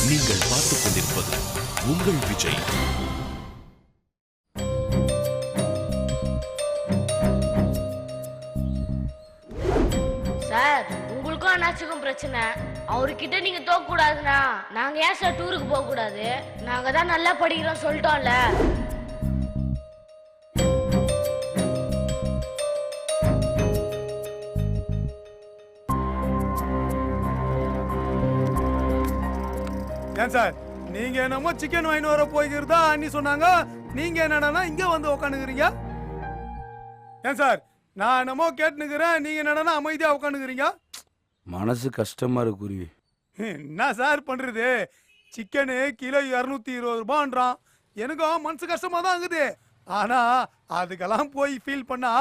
நீங்கள் பார்த்துக் கொண்டிருப்பது உங்கள் விஜய். சார், உங்களுக்கும் அண்ணாச்சிக்கும் பிரச்சனை. அவர்கிட்ட நீங்க தோக்க கூடாதுன்னா நாங்க ஏன் சார் டூருக்கு போக கூடாது? நாங்க தான் நல்லா படிக்கிறோம் சொல்லிட்டோம்ல. ஏன் சார், நீங்க என்னமோ சிக்கன் வாங்கி வர போய்கிறதா அண்ணி சொன்னாங்க, நீங்க என்னடா இங்க வந்து உட்காந்துக்கிறீங்க? ஏன் சார், நான் என்னமோ கேட்டுக்கிறேன், நீங்க என்னடா அமைதியா உட்காந்துக்கிறீங்க? மனசு கஷ்டமா இருக்கு குருவி. என்ன சார் பண்றது, சிக்கனு கிலோ 220 ரூபான்றான். எனக்கும் மனசு கஷ்டமா தான் இருக்குது. ஆனா அதுக்கெல்லாம் போய் ஃபீல் பண்ணா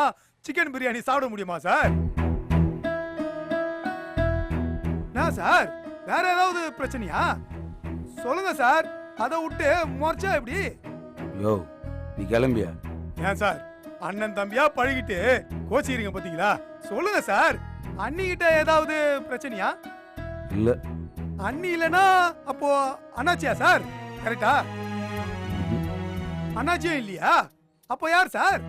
சிக்கன் பிரியாணி சாப்பிட முடியுமா சார்? என்ன சார், வேற ஏதாவது பிரச்சனையா? சொல்லுங்க சார், அதை விட்டு மறைச்சா எப்படி? யோ நீ கிளம்பியா? ஏன் சார், அண்ணன் தம்பியா பழகிட்டு கோச்சிக்கிறீங்க பாத்தீங்களா? சொல்லுங்க சார், அண்ணி கிட்ட ஏதாவது பிரச்சனையா? இல்ல. அண்ணி இல்லனா அப்போ அண்ணாச்சியா சார்? கரெக்டா? அண்ணாச்சியும் இல்லையா? அப்போ யார் சார்?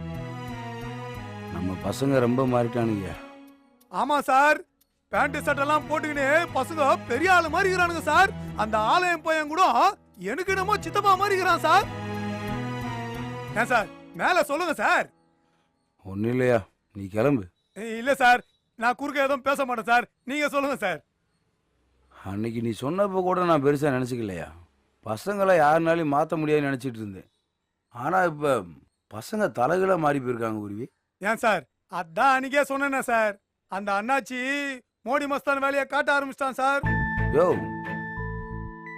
நம்ம பசங்க ரொம்ப மாறிட்டானுங்க. ஆமா சார், பேண்ட் சட்டெல்லாம் போட்டுக்கின்னு பசங்க பெரிய ஆளு மாதிரி இருக்கிறானுங்க சார். அந்த ஆலயம் பையன் கூட எனக்கு என்னமோ சித்தப்பா மாதிரி இருக்கிறான் சார். ஏன் சார், மேல சொல்லுங்க சார். ஒன்னும் இல்லையா, நீ கிளம்பு. இல்ல சார், நான் குறுக்க எதுவும் பேச மாட்டேன் சார், நீங்க சொல்லுங்க சார். அன்னைக்கு நீ சொன்னப்போ கூட நான் பெருசா நினைச்சுக்கலையா. பசங்களை யாருனாலையும் மாற்ற முடியாதுன்னு நினைச்சிட்டு இருந்தேன். ஆனா இப்ப பசங்க தலைகளை மாறி போயிருக்காங்க குருவி. ஏன் சார், அதான் அன்னைக்கே சொன்னேனே சார், அந்த அண்ணாச்சி மோடி மஸ்தான் வேலையை காட்ட ஆரம்பிச்சிட்டான் சார். யோ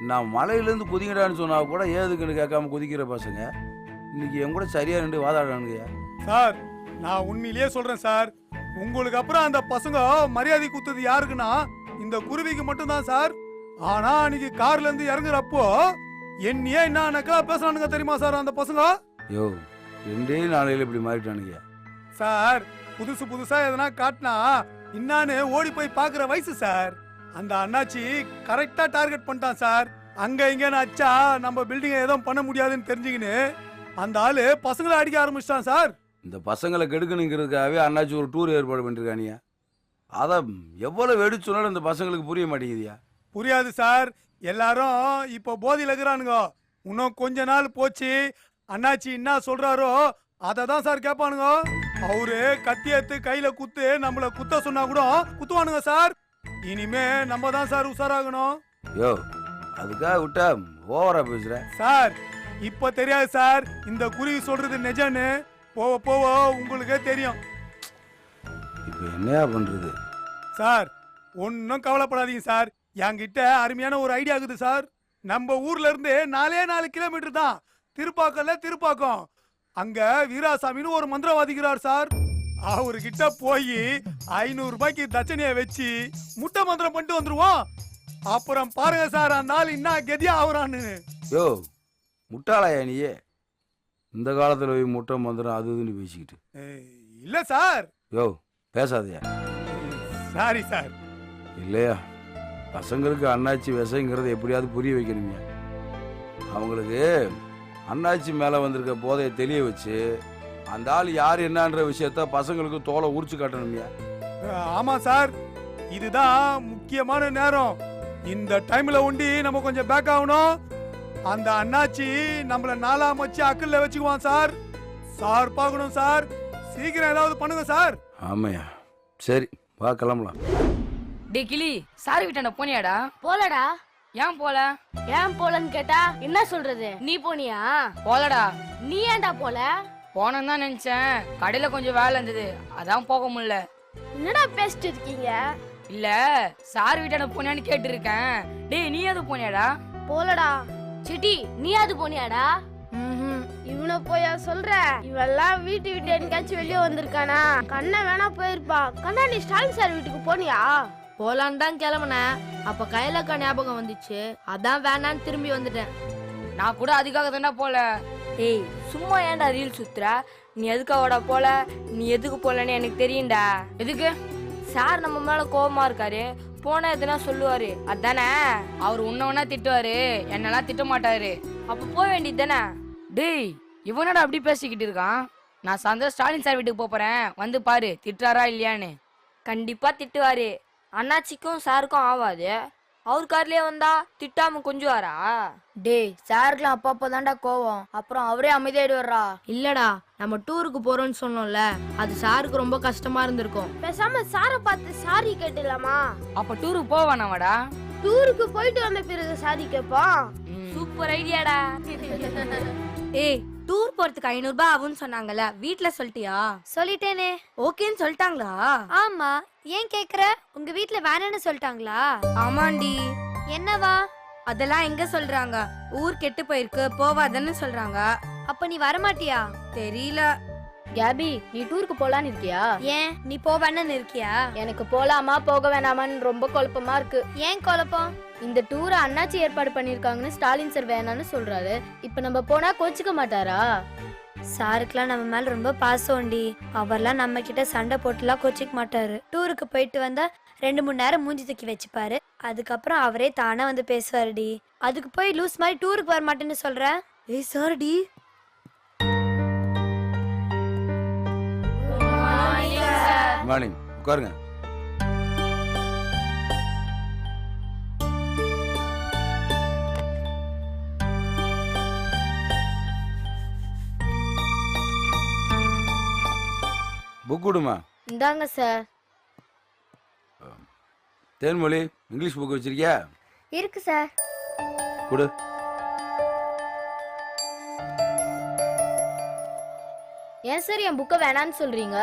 நான் மலையிலேருந்து குதிங்கடான்னு சொன்னா கூட ஏதுக்குன்னு கேட்காம குதிக்கிற பசங்க இன்னைக்கு என் கூட சரியா ரெண்டு வாதாடானுங்க சார். நான் உண்மையிலேயே சொல்றேன் சார், உங்களுக்கு அப்புறம் அந்த பசங்க மரியாதை குத்துது யாருக்குன்னா இந்த குருவிக்கு மட்டும்தான் சார். ஆனா அன்னைக்கு கார்ல இருந்து இறங்குறப்போ என்னையே என்ன நக்கலா பேசுறானுங்க தெரியுமா சார் அந்த பசங்க? யோ 2 நாளையில இப்படி மாறிட்டானுங்க சார். புதுசு புதுசா எதனா காட்டினா இன்னான்னு ஓடி போய் பாக்குற வயசு சார். அந்த அண்ணாச்சி கரெக்டா டார்கெட் பண்ணிட்டான் சார். அங்க இங்கன்னு அச்சா நம்ம பில்டிங்கை எதுவும் பண்ண முடியாதுன்னு தெரிஞ்சுக்கின்னு அந்த ஆளு பசங்களை அடிக்க ஆரம்பிச்சிட்டான் சார். இந்த பசங்களை கெடுக்கணுங்கிறதுக்காகவே அண்ணாச்சி ஒரு டூர் ஏற்பாடு பண்ணிருக்கானியா. அதை எவ்வளவு வெடிச்சு சொன்னாலும் இந்த பசங்களுக்கு புரிய மாட்டேங்குதியா? புரியாது சார், எல்லாரும் இப்போ போதையில இருக்கிறானுங்க. இன்னும் கொஞ்ச நாள் போச்சு, அண்ணாச்சி என்ன சொல்றாரோ அதை தான் சார் கேட்பானுங்க. அவரு கத்தி எடுத்து கையில குத்து நம்மள குத்த சொன்னா கூட குத்துவானுங்க சார். இனிமே நம்ம தான் சார் உஷாராகணும். யோ அதுக்காக விட்டா ஓவரா பேசுற சார். இப்ப தெரியாது சார் இந்த குருவி சொல்றது நிஜம்னு, போவ போவ உங்களுக்கே தெரியும். இப்ப என்னையா பண்றது சார்? ஒன்னும் கவலைப்படாதீங்க சார், என்கிட்ட அருமையான ஒரு ஐடியா இருக்குது சார். நம்ம ஊர்ல இருந்து 4 கிலோமீட்டர் தான் திருப்பாக்கம். அங்க வீராசாமின்னு ஒரு மந்திரவாதிக்கிறார் சார். அவர்கிட்ட போய் 500 ரூபாய்க்கு தட்சணையை வச்சு முட்டை மந்திரம் பண்ணிட்டு வந்துருவோம். அப்புறம் பாருங்க சார் அந்த ஆள் என்ன கதியா ஆகுறான்னு. யோ முட்டாளாயா நீயே? இந்த காலத்துல போய் முட்டை மந்திரம் அது இதுன்னு பேசிக்கிட்டு. இல்ல சார். யோ பேசாதயா. Sorry sir. இல்லையா, பசங்களுக்கு அண்ணாச்சி விஷங்கிறத எப்படியாவது புரிய வைக்கணுங்க. அவங்களுக்கு அண்ணாச்சி மேல வந்திருக்க போதையை தெளிய வச்சு அந்த ஆள் யார் என்னன்ற விஷயத்த பசங்களுக்கு தோலை உரிச்சு காட்டணுங்க. ஆமா சார், இதுதான் முக்கியமான நேரம். இந்த டைம்ல ஒண்டி நம்ம கொஞ்சம் பேக் ஆகணும். அந்த அண்ணாச்சி நம்மள நாலாம் வச்சு அக்கல்ல வச்சுக்குவான் சார். சார் பார்க்கணும் சார், சீக்கிரம் ஏதாவது பண்ணுங்க சார். ஆமையா, சரி வா கிளம்பலாம். டே கிளி, சார் வீட்டாண்ட போனியாடா? போலடா. ஏன் போல? ஏன் போலன்னு கேட்டா என்ன சொல்றது? நீ போனியா? போலடா. நீ ஏன்டா போல? போனேன்னு தான் நினைச்சேன், கடையில கொஞ்சம் வேலை இருந்தது, அதான் போக முடியல. என்னடா பேசிட்டு இருக்கீங்க? இல்ல சார் வீட்டாண்ட போனியான்னு கேட்டு இருக்கேன். டேய் நீ அது போனியாடா? போலடா. சிட்டி நீ அது போனியாடா? இவனை போயா சொல்ற? இவெல்லாம் வீட்டு விட்டு என்காச்சும் வெளியே வந்திருக்கானா? கண்ணை வேணா போயிருப்பா. கண்ணா நீ ஸ்டாலின் சார் வீட்டுக்கு போனியா? போலான்னு தான் கிளம்புனேன், அப்ப கையிலக்கா ஞாபகம் வந்துச்சு, அதான் வேணான்னு திரும்பி வந்துட்டேன். நான் கூட அதுக்காக தானே போல. ஏய் சும்மா ஏன்டா ரீல் சுத்துற? நீ எதுக்காகடா போல? நீ எதுக்கு போலன்னு எனக்கு தெரியும்டா. எதுக்கு? சார் நம்ம மேல கோவமா இருக்காரு, போனா எதுனா சொல்லுவாரு அதானே. அவர் உன்ன திட்டுவாரு, என்னெல்லாம் திட்ட மாட்டாரு. அப்ப போக வேண்டியது தானே. டேய் இவனோட அப்படி பேசிக்கிட்டு இருக்கான். நான் சாயந்தரம் ஸ்டாலின் சார் வீட்டுக்கு போறேன், வந்து பாரு திட்டுறாரா இல்லையான்னு. கண்டிப்பா திட்டுவாரு. அண்ணாச்சிக்கும் சாருக்கும் ஆவாது. அவர் கார்லயே வந்தா திட்டாம கொஞ்சுவாரா? டேய் சாருக்குலாம் அப்பப்போ தான்டா கோவம், அப்புறம் அவரே அமைதியாயிடுவாரா? இல்லடா, நம்ம டூருக்கு போறோம்னு சொன்னோம்ல, அது சாருக்கு ரொம்ப கஷ்டமா இருந்திருக்கும். பேசாம சாரை பார்த்து சாரி கேட்டுலாமா? அப்ப டூருக்கு போவானாவாடா? டூருக்கு போயிட்டு வந்த பிறகு சாரி கேட்போம். சூப்பர் ஐடியாடா. ஏய், டூர் போறதுக்கு 500 ரூபாய் ஆகும்னு சொன்னாங்கல்ல, வீட்ல சொல்லிட்டியா? சொல்லிட்டேனே. ஓகேன்னு சொல்லிட்டாங்களா? ஆமா. ஏன் கேக்குற? உங்க வீட்ல வேணான்னு சொல்லிட்டாங்களா? ஆமாண்டி. என்னவா? அதெல்லாம் எங்க சொல்றாங்க, ஊர் கெட்டு போயிருக்கு போவாதன்னு சொல்றாங்க. அப்ப நீ வரமாட்டியா? தெரியல. கேபி, நீ டூருக்கு போலான்னு இருக்கியா? ஏன் நீ போவேன்னு இருக்கியா? எனக்கு போலாமா போக வேணாமான்னு ரொம்ப குழப்பமா இருக்கு. ஏன் குழப்பம்? இந்த டூரை அண்ணாச்சி ஏற்பாடு பண்ணிருக்காங்கன்னு ஸ்டாலின் சார் வேணான்னு சொல்றாரு. இப்ப நம்ம போனா கோச்சிக்க மாட்டாரா? சாருக்குலாம் நம்ம மேல ரொம்ப பாசம்டி. அவர்லாம் நம்ம கிட்ட சண்டை போட்டுலாம் கோச்சிக்க மாட்டாரு. டூருக்கு போயிட்டு வந்தா 2-3 நேரம் மூஞ்சி தூக்கி வச்சுப்பாரு. அதுக்கப்புறம் அவரே தானா வந்து பேசுவாருடி. அதுக்கு போய் லூஸ் மாதிரி டூருக்கு வர மாட்டேன்னு சொல்ற? ஏய் சார்டி. மார்னிங், உட்காருங்க. புக் கொடுமா. இந்தாங்க சார். தேன்மொழி, இங்கிலீஷ் புக் வச்சிருக்கியா? இருக்கு சார். கொடு. ஏன் சார் என் புக்கை வேணான்னு சொல்றீங்க?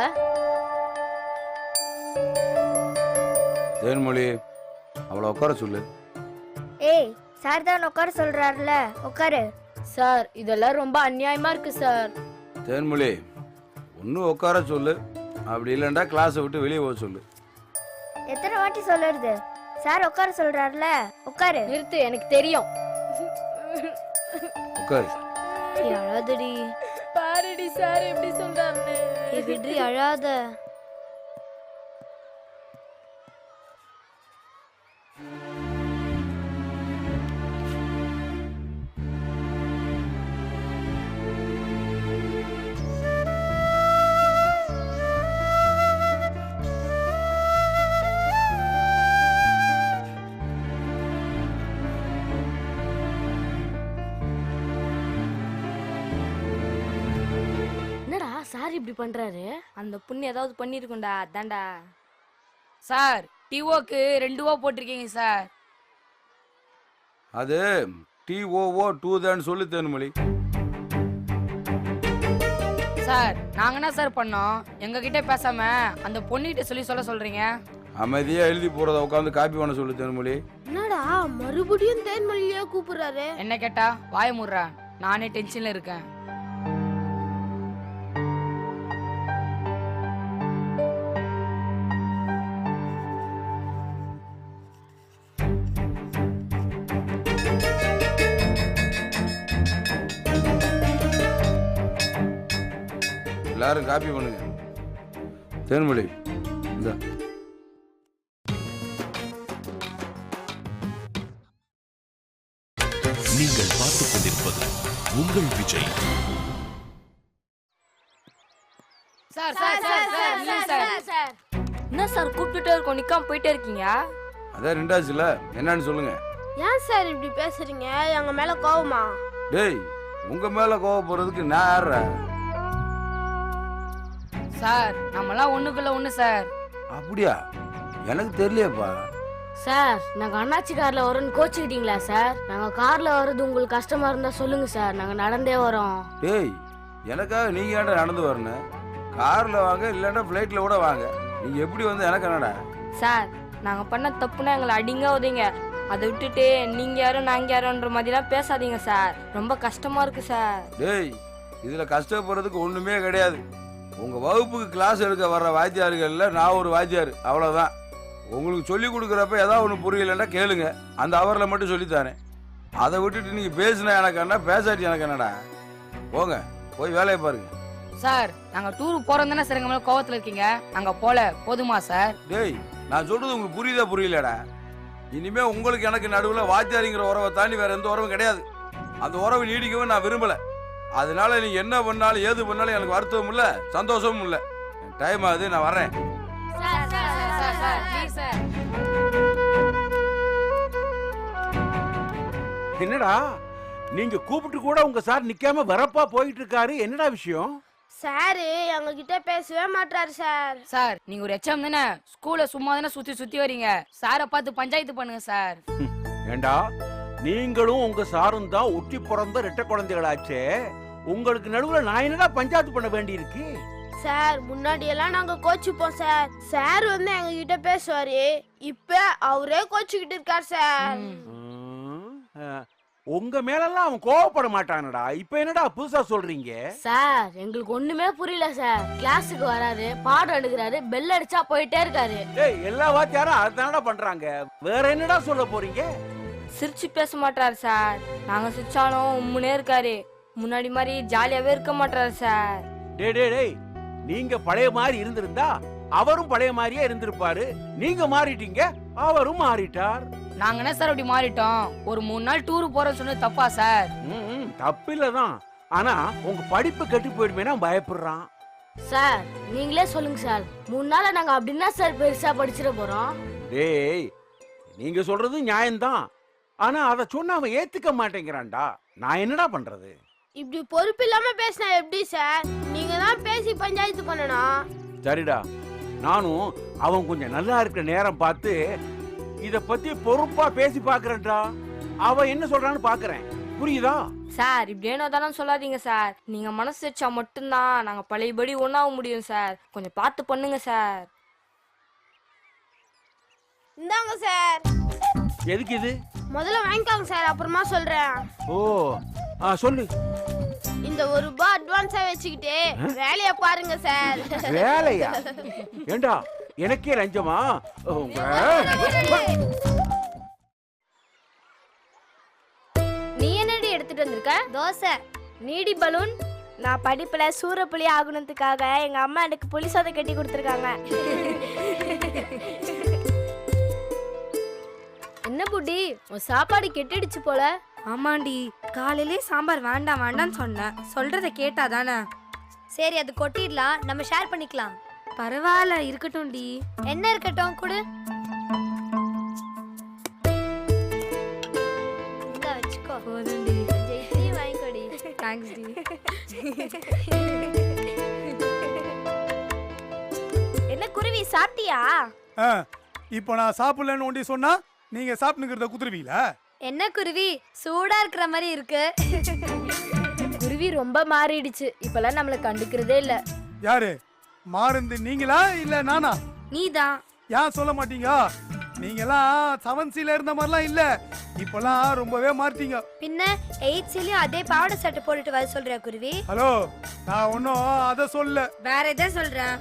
தேன்மொழி, அவளை உட்கார சொல்லு. ஏய், சார் தான் உட்கார சொல்றாருல, உட்காரு. சார் இதெல்லாம் ரொம்ப அநியாயமா இருக்கு சார். தேன்மொழி, ஒன்னும் உட்கார சொல்லு, அப்படி இல்லைண்டா கிளாஸை விட்டு வெளியே போக சொல்லு. எத்தனை வாட்டி சொல்லுறது? சார் உட்கார சொல்றாருல, உட்காரு. நிறுத்து, எனக்கு தெரியும். உட்காரு. அழாதடி. பாருடி சார் எப்படி சொல்றாருன்னு. விட்ரி, அழாத. சார் இப்படி பண்றாரு. அந்த புண்ணு ஏதாவது பண்ணிருக்கும்டா, அதான்டா. சார் டிஓக்கு 2 ஓ போட்டிருக்கீங்க சார். அது TOO 2 தான் சொல்லு தேன்மொழி. சார் நாங்க என்ன சார் பண்ணோம்? எங்க கிட்ட பேசாம அந்த பொண்ணுகிட்ட சொல்ல சொல்றீங்க. அமைதியா எழுதி போறத உட்காந்து காப்பி பண்ண சொல்லு தேன்மொழி. என்னடா மறுபடியும் தேன்மொழியா கூப்பிடுறாரு? என்ன கேட்டா வாய முடுறா, நானே டென்ஷன்ல இருக்கேன். எல்லாரும் காப்பி பண்ணுங்க. தேன்மொழி இந்த நீங்கள் பார்த்துக் கொண்டிருப்பது உங்கள் Vijay. Sir sir sir sir இல்ல சார். என்ன சார் கூப்பிட்டுட்டே இருக்கோம், நிக்காம போயிட்டே இருக்கீங்க? அதான் ரெண்டாச்சுல, என்னன்னு சொல்லுங்க. ஏன் சார் இப்படி பேசுறீங்க? எங்க மேல கோவமா? டேய், உங்க மேல கோவப்படுறதுக்கு நான் யார? சார் நம்மலாம் ஒண்ணுக்குள்ள ஒண்ணு சார். அப்படியா? எனக்கு தெரியலையேப்பா. சார் நாங்க அண்ணாச்சி கார்ல வரோம்னு கோச்சுக்கிட்டீங்களா சார்? நாங்க கார்ல வர்றது உங்களுக்கு கஷ்டமா இருந்தா சொல்லுங்க சார், நாங்க நடந்தே வரோம். டேய், எனக்காக நீங்க ஏன்டா நடந்து வரணும்? கார்ல வாங்க, இல்லைன்னா ஃப்ளைட்ல கூட வாங்க. நீங்க எப்படி வந்து எனக்கு என்னடா? சார் நாங்க பண்ண தப்புனா எங்களை அடிங்க உதைங்க. அதை விட்டுட்டு நீங்க யாரும் நாங்க யாரோன்ற மாதிரிலாம் பேசாதீங்க சார், ரொம்ப கஷ்டமா இருக்கு சார். டேய், இதுல கஷ்டப்படுறதுக்கு ஒண்ணுமே கிடையாது. உங்க வகுப்புக்கு கிளாஸ் எடுக்க வர்ற வாத்தியார்கள்ல நான் ஒரு வாத்தியார், அவ்வளவுதான். உங்களுக்கு சொல்லி கொடுக்குறப்ப ஏதாவது ஒன்று புரியலன்னா கேளுங்க, அந்த அவரில் மட்டும் சொல்லித்தானே. அதை விட்டுட்டு நீங்க பேசினா எனக்கு என்ன, பேசாட்டி எனக்கு என்னடா? போங்க, போய் வேலையை பாருங்க. சார் நாங்க டூருக்கு போறோம் தானே சார் எங்க மேல கோவத்துல இருக்கீங்க? நாங்க போல போதுமா சார்? டேய், நான் சொல்றது உங்களுக்கு புரியுதா புரியலடா? இனிமே உங்களுக்கு எனக்கு நடுவில் வாத்தியாரிங்கிற உறவை தாண்டி வேற எந்த உறவும் கிடையாது. அந்த உறவு நீடிக்கவும் நான் விரும்பல. அதனால நீ என்ன பண்ணாலும் ஏது பண்ணாலும் எனக்கு வருத்தமும் இல்லை, சந்தோஷமும் இல்லை. டைம் ஆகுது, நான் வரேன். என்னடா நீங்க கூப்பிட்டு கூட உங்க சார் நிக்காம வரப்பா போயிட்டு இருக்காரு, என்னடா விஷயம்? சாரு எங்க கிட்ட பேசவே மாட்டாரு சார். சார் நீங்க ஒரு எச்எம் தானே, ஸ்கூல்ல சும்மா தானே சுத்தி சுத்தி வரீங்க. சாரை பார்த்து பஞ்சாயத்து பண்ணுங்க சார். ஏண்டா நீங்களும் உங்க சாரும் தான் ஒட்டி பிறந்த ரெட்டை குழந்தைகளாச்சே, உங்களுக்கு நடுவுல நான் என்னடா பஞ்சாயத்து பண்ண வேண்டி இருக்கு? சார் முன்னாடி எல்லாம் நாங்க கோச்சுப்போம் சார். சார் வந்து எங்க கிட்ட பேசுவாரு, இப்ப அவரே கோச்சுக்கிட்டு இருக்கார் சார். உங்க மேலெல்லாம் அவன் கோவப்பட மாட்டானடா, இப்ப என்னடா புதுசா சொல்றீங்க? சார் எங்களுக்கு ஒண்ணுமே புரியல சார். கிளாஸுக்கு வராரு, பாடம் எடுக்கிறாரு, பெல் அடிச்சா போயிட்டே இருக்காரு. ஏய், எல்லா வாத்தியாரும் அதானடா பண்றாங்க, வேற என்னடா சொல்ல போறீங்க? சிரிச்சு பேச மாட்டாரு சார். நாங்க சிரிச்சாலும் உம்முனே இருக்காரு. முன்னாடி மாதிரி ஜாலியாவே இருக்க மாட்டாரு சார். டேய், நீங்க பழைய மாதிரி இருந்திருந்தா அவரும் பழைய மாதிரியே இருந்திருப்பாரு. நீங்க மாறிட்டீங்க, அவரும் மாறிட்டார். நாங்க என்ன சார் அப்படி மாறிட்டோம்? ஒரு 3 நாள் டூர் போறோம்னு சொன்னது தப்பா சார்? தப்பில்லதான், ஆனா உங்க படிப்பு கெட்டு போயிடுமேனா பயப்படுறான். சார் நீங்களே சொல்லுங்க சார், 3 நாளா நாங்க அப்படின்னா சார் பெருசா படிச்சிட போறோம்? டேய், நீங்க சொல்றது நியாயம்தான், ஆனா அத சொன்ன அவன் ஏத்துக்க மாட்டேங்கிறான்டா. நான் என்னடா பண்றது? இப்படி பொறுப்பு இல்லாம பேசினா எப்படி சார்? நீங்க தான் பேசி பஞ்சாயத்து பண்ணணும். சரிடா, நானும் அவன் கொஞ்சம் நல்லா இருக்கிற நேரம் பார்த்து இத பத்தி பொறுப்பா பேசி பாக்குறேன்டா. அவன் என்ன சொல்றான்னு பாக்குறேன், புரியுதா? சார் இப்படி ஏனோதானு சொல்லாதீங்க சார். நீங்க மனசு வச்சா மட்டும்தான் நாங்க பழையபடி ஒண்ணாக முடியும் சார். கொஞ்சம் பார்த்து பண்ணுங்க சார். இந்தாங்க சார். எதுக்கு இது? முதல்ல வாங்கிக்கோங்க சார், அப்புறமா சொல்றேன். ஓ சொல்லு. இந்த ₹1 அட்வான்ஸா வச்சுக்கிட்டு வேலைய பாருங்க சார். வேலையா? ஏண்டா எனக்கே லஞ்சமா? நீ என்னடி எடுத்துட்டு வந்திருக்க? தோசை. நீடி பலூன். நான் படிப்புல சூரப்புலி ஆகணுன்றதுக்காக எங்க அம்மா எனக்கு புளி சாதை கட்டி கொடுத்துருக்காங்க. என்ன புட்டி, உன் சாப்பாடு கெட்டுடுச்சு போல. ஆமாண்டி, காலையிலே சாம்பார் வேண்டாம் வேண்டாம்னு சொன்னேன். சொல்றத கேட்டா தானே. சரி அது கொட்டிடலாம், நம்ம ஷேர் பண்ணிக்கலாம். பரவாயில்ல, இருக்கட்டும்டி. என்ன இருக்கட்டும், குடு. இந்தா வச்சுக்கோ. போதும்டி. ஜெயிச்சி வாங்கிக்கோடி. தேங்க்ஸ் டி. என்ன குருவி சாப்பிட்டியா? இப்போ நான் சாப்பிடலன்னு ஒண்டி சொன்னா நீங்க சாப்பிட்டுக்கிறத குத்துருவீங்களா? என்ன குருவி சூடா இருக்கிற மாதிரி இருக்கு. குருவி ரொம்ப மாறிடுச்சு, இப்பெல்லாம் நம்மள கண்டுக்கிறதே இல்ல. யாரு மாறுந்து, நீங்களா இல்ல நானா? நீதான். ஏன் சொல்ல மாட்டீங்க? நீங்கெல்லாம் 7Cல இருந்த மாதிரிலாம் இல்ல, இப்பெல்லாம் ரொம்பவே மாறிட்டீங்க. பின்ன 8Cலயும் அதே பாவாடை சட்டை போட்டுட்டு வர சொல்ற குருவி. ஹலோ, நான் ஒன்னும் அத சொல்ல. வேற எதை சொல்றேன்?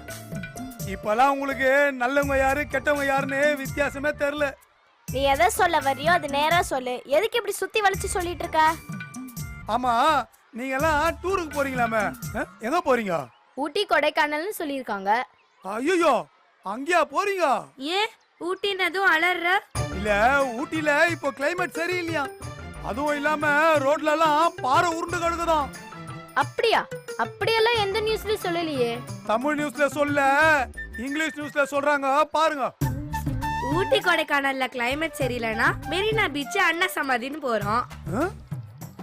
இப்பெல்லாம் உங்களுக்கு நல்லவங்க யாரு கெட்டவங்க யாருன்னு வித்தியாசமே தெரியல. நீ எதை சொல்ல வரியோ அது நேரா சொல்லு. எதுக்கு இப்படி சுத்தி வளைச்சு சொல்லிட்டு இருக்க? ஆமா, நீங்க எல்லாம் டூருக்கு போறீங்களாமே, எங்க போறீங்க? ஊட்டி கொடைக்கானல்னு சொல்லியிருக்காங்க. ஐயோ, அங்கேயா போறீங்க? ஏன் ஊட்டினதும் அலற? இல்ல, ஊட்டில இப்போ கிளைமேட் சரியில்லையா, அதுவும் இல்லாம ரோட்ல எல்லாம் பாறை உருண்டு கிடக்குதாம். அப்படியா? அப்படியெல்லாம் எந்த நியூஸ்லயும் சொல்லலையே. தமிழ் நியூஸ்ல சொல்ல, இங்கிலீஷ் நியூஸ்ல சொல்றாங்க, பாருங்க. ஊட்டி கொடைக்கானல்ல கிளைமேட் சரியில்லைனா மெரினா பீச் அண்ணா சமாதின்னு போறோம்.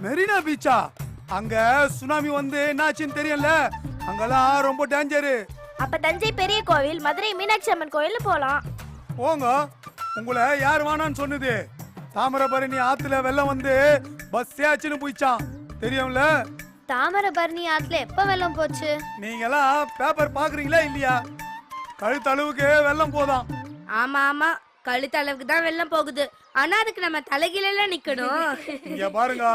மெரினா பீச்சா? அங்க சுனாமி வந்து என்னாச்சுன்னு தெரியல, அங்கெல்லாம் ரொம்ப டேஞ்சரு. அப்ப தஞ்சை பெரிய கோவில், மதுரை மீனாட்சி அம்மன் கோயில் போலாம். போங்க, உங்களை யார் வேணான்னு சொன்னது? தாமிரபரணி ஆத்துல வெள்ளம் வந்து பஸ் ஆச்சுன்னு போயிச்சான், தெரியும்ல? தாமிரபரணி ஆத்துல எப்ப வெள்ளம் போச்சு? நீங்கெல்லாம் பேப்பர் பாக்குறீங்களா இல்லையா? கழுத்தளவுக்கு வெள்ளம் போதாம். ஆமா ஆமா, கழுத்தளவுக்கு தான் வெள்ளம் போகுது. ஆனா அதுக்கு நம்ம தலைகீழ நிக்கணும். இங்க பாருங்க,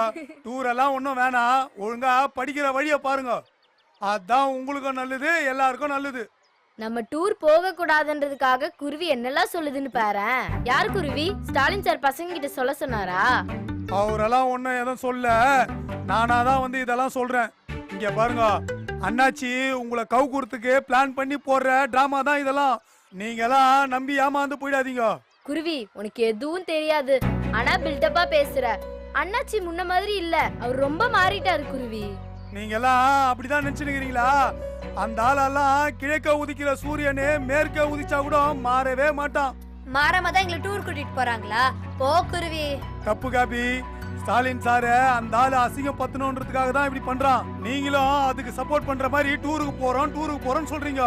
டூர் எல்லாம் ஒண்ணும் வேணாம், ஒழுங்கா படிக்கிற வழிய பாருங்க, அதான் உங்களுக்கும் நல்லது, எல்லாருக்கும் நல்லது. நம்ம டூர் போக கூடாதுன்றதுக்காக குருவி என்னெல்லாம் சொல்லுதுன்னு பாரு. யார் குருவி? ஸ்டாலின் சார் பசங்க கிட்ட சொல்ல சொன்னாரா? அவரெல்லாம் ஒன்னும் எதுவும் சொல்ல, நானாதான் வந்து இதெல்லாம் சொல்றேன். இங்க பாருங்க, அண்ணாச்சி உங்களை கவுக்குறதுக்கு பிளான் பண்ணி போடுற டிராமா தான் இதெல்லாம். நீங்கெல்லாம் நம்பி ஏமாந்து போயிடாதீங்க. குருவி உனக்கு எதுவும் தெரியாது, ஆனா பில்டப்பா பேசுற. அண்ணாச்சி முன்ன மாதிரி இல்ல, அவர் ரொம்ப மாறிட்டாரு குருவி. நீங்க எல்லாம் அப்படிதான் நினைச்சுக்கிறீங்களா? அந்த ஆளெல்லாம் கிழக்க உதிக்கிற சூரியனே மேற்க உதிச்சா கூட மாறவே மாட்டான். மாறாம தான் எங்களை டூர் கூட்டிட்டு போறாங்களா? போ குருவி. தப்பு காபி. ஸ்டாலின் சார அந்த ஆளு அசிங்கம் பத்தணுன்றதுக்காக தான் இப்படி பண்றான். நீங்களும் அதுக்கு சப்போர்ட் பண்ற மாதிரி டூருக்கு போறோம்னு சொல்றீங்க.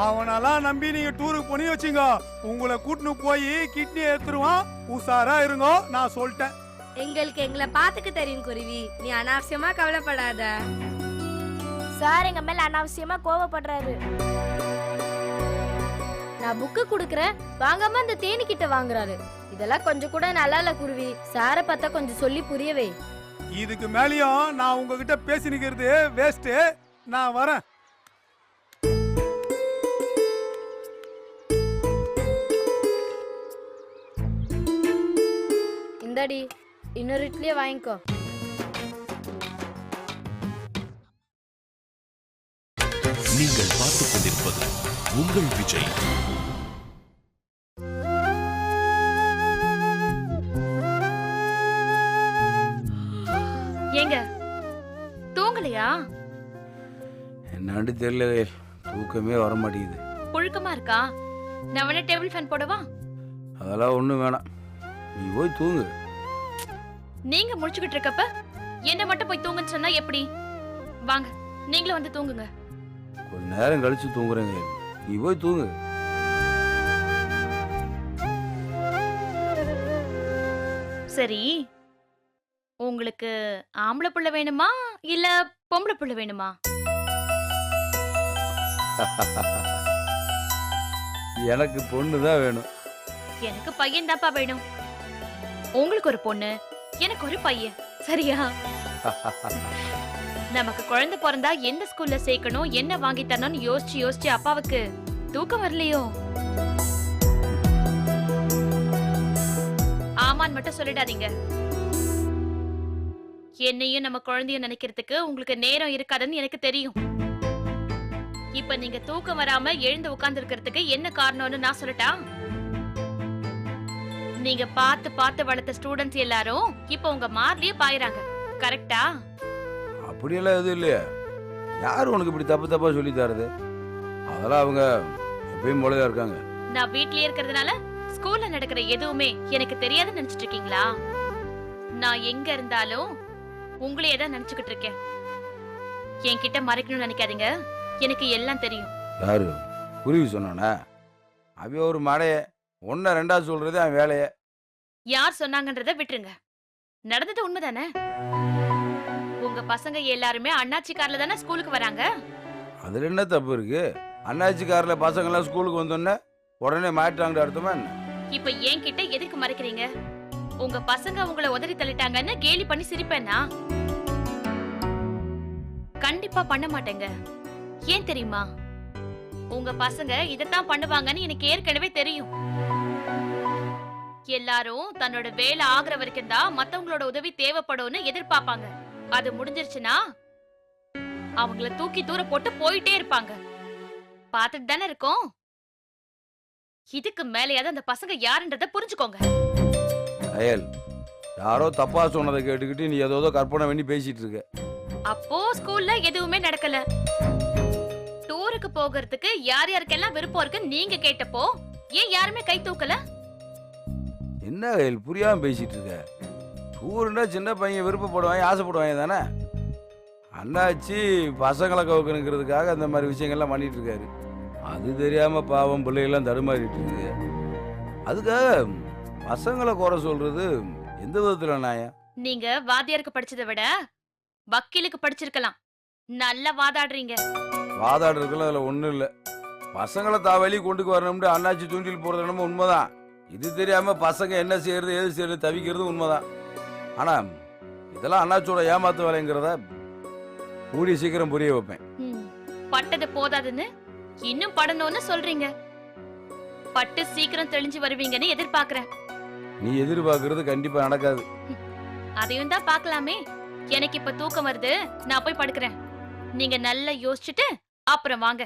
அவனெல்லாம் நம்பி நீங்க டூருக்கு போனி வச்சுங்க, உங்களை கூட்டினு போய் கிட்னி எடுத்துருவான். உஷாரா இருங்க, நான் சொல்லிட்டேன். எங்களுக்கு எங்களை பாத்துக்க தெரியும் குருவி, நீ அனாவசியமா கவலைப்படாத. சார் எங்க மேல அனாவசியமா கோவப்படுறாரு. நான் புக்கு குடுக்கறேன், வாங்காம அந்த தேனி கிட்ட வாங்குறாரு. இதெல்லாம் கொஞ்சம் கூட நல்லா இல்ல குருவி. சார பார்த்தா கொஞ்சம் சொல்லி புரியவே. இதுக்கு மேலயும் நான் உங்ககிட்ட பேசி நிக்கிறது வேஸ்ட். நான் வரேன். இந்தாடி, இன்னொரு இட்லியை வாங்கிக்கோ. நீங்கள் பார்த்துக் கொண்டிருப்பது உங்கள் விஜய். ஏங்க தூங்கலையா? என்னான்னு தெரியல, தூக்கமே வர மாட்டேங்குது. புழுக்கமா இருக்கா? நான் வேணா டேபிள் ஃபேன் போடவா? அதெல்லாம் ஒண்ணும் வேணாம், நீ போய் தூங்கு. நீங்க முடிச்சுக்கிட்டு இருக்கப்ப என்ன மட்டும் போய் தூங்குன்னு சொன்னா எப்படி? வாங்க நீங்களும் வந்து தூங்குங்க. கொஞ்ச நேரம் கழிச்சு தூங்குறேங்க, நீ போய் தூங்கு. சரி, உங்களுக்கு ஆம்பளை புள்ள வேணுமா இல்ல பொம்பளை புள்ள வேணுமா? எனக்கு பொண்ணு தான் வேணும். எனக்கு பையன் தான்ப்பா வேணும். உங்களுக்கு ஒரு பொண்ணு, எனக்கு ஒரு பையன், சரியா? நமக்கு குழந்தை பிறந்தா எந்த ஸ்கூல்ல சேர்க்கணும், என்ன வாங்கி தரணும்னு யோசிச்சு அப்பாவுக்கு தூக்கம் வரலையோ? ஆமான்னு மட்டும் சொல்லிடாதீங்க. என்னையும் நம்ம குழந்தையும் நினைக்கிறதுக்கு உங்களுக்கு நேரம் இருக்காதுன்னு எனக்கு தெரியும். இப்ப நீங்க தூக்கம் வராம எழுந்து உட்கார்ந்து இருக்கிறதுக்கு என்ன காரணம்னு நான் சொல்லட்டா? நீங்க பார்த்து வளர்த்த ஸ்டூடெண்ட்ஸ் எல்லாரும் இப்ப உங்க மார்லயே பாயிறாங்க, கரெக்டா? அப்படியெல்லாம் எதுவும் இல்லையா? யாரு உனக்கு இப்படி தப்பா சொல்லி தரது? அதெல்லாம் அவங்க எப்பயும் போலதான் இருக்காங்க. நான் வீட்லயே இருக்கிறதுனால ஸ்கூல்ல நடக்கிற எதுவுமே எனக்கு தெரியாதுன்னு நினைச்சிட்டு இருக்கீங்களா? நான் எங்க இருந்தாலும் உங்களையே தான் நினைச்சுக்கிட்டு இருக்கேன். என்கிட்ட மறைக்கணும்னு நினைக்காதீங்க, எனக்கு எல்லாம் தெரியும். யாரு குருவி சொன்னானா? அவ ஒரு மடைய ஒன்ன ரெண்டா சொல்றது அவன் வேலைய. யார் சொன்னாங்கன்றத விட்டுருங்க, நடந்தது உண்மைதானே? உங்க பசங்க எல்லாருமே அண்ணாச்சி கார்ல தானே ஸ்கூலுக்கு வராங்க. அதுல என்ன தப்பு இருக்கு? அண்ணாச்சி கார்ல பசங்க எல்லாம் ஸ்கூலுக்கு வந்தோடனே உடனே மாட்டாங்க அர்த்தமா என்ன? இப்ப என்கிட்ட எதுக்கு மறைக்கிறீங்க? உங்க பசங்க உங்களை உதறி தள்ளிட்டாங்கன்னு கேலி பண்ணி சிரிப்பேனா? கண்டிப்பா பண்ண மாட்டேங்க. ஏன் தெரியுமா? உங்க பசங்க இதத்தான் பண்ணுவாங்கன்னு எனக்கு ஏற்கனவே தெரியும். எல்லாரும் தன்னோட வேலை ஆகுற வரைக்கும் தான் மத்தவங்களோட உதவி தேவைப்படும்னு எதிர்பார்ப்பாங்க. அது முடிஞ்சிருச்சுன்னா அவங்கள தூக்கி தூர போட்டு போயிட்டே இருப்பாங்க. பார்த்துட்டு தானே இருக்கோம். இதுக்கு மேலேயாவது அந்த பசங்க யாருன்றத புரிஞ்சுக்கோங்க. அயல், யாரோ தப்பா சொன்னதை கேட்டுக்கிட்டு நீ ஏதோ கற்பனை பண்ணி பேசிட்டு இருக்க. அப்போ ஸ்கூல்ல எதுவுமே நடக்கல. டூருக்கு போகிறதுக்கு யார் யாருக்கெல்லாம் விருப்பம் இருக்கு நீங்க கேட்டப்போ ஏன் யாருமே கை தூக்கல? என்ன அயல் புரியாம பேசிட்டு இருக்க? டூருன்னா சின்ன பையன் விருப்பப்படுவாங்க, ஆசைப்படுவாங்க தானே. அண்ணாச்சி பசங்களை கவுக்கணுங்கிறதுக்காக அந்த மாதிரி விஷயங்கள்லாம் பண்ணிட்டு இருக்காரு. அது தெரியாம பாவம் பிள்ளைகள்லாம் தடுமாறிட்டு இருக்கு. அதுக்காக பசங்களை குறை சொல்றது எந்த விதத்துல நியாயம்? நீங்க வாத்தியாருக்கு படிச்சதை விட வக்கீலுக்கு படிச்சிருக்கலாம். நல்லா வாதாடுறீங்க. வாதாடுறதுக்குலாம் அதுல ஒண்ணும் இல்ல. பசங்களை தாவலி கொண்டுக்கு வரணும்னு அண்ணாச்சி தூண்டில் போறது என்னமோ உண்மைதான். இது தெரியாம பசங்க என்ன செய்யறது ஏது செய்யறது தவிக்கிறது உண்மைதான். ஆனா இதெல்லாம் அண்ணாச்சியோட ஏமாத்து வேலைங்கிறத கூடிய சீக்கிரம் புரிய வைப்பேன். பட்டது போதாதுன்னு இன்னும் படணும்னு சொல்றீங்க. பட்டு சீக்கிரம் தெளிஞ்சு வருவீங்கன்னு எதிர்பார்க்கிறேன். நீ எதிர்பார்க்கறது கண்டிப்பா நடக்காது. அதையும் தான் பார்க்கலாமே. எனக்கு இப்ப தூக்கம் வருது, நான் போய் படுக்கிறேன். நீங்க நல்லா யோசிச்சுட்டு அப்புறம் வாங்க.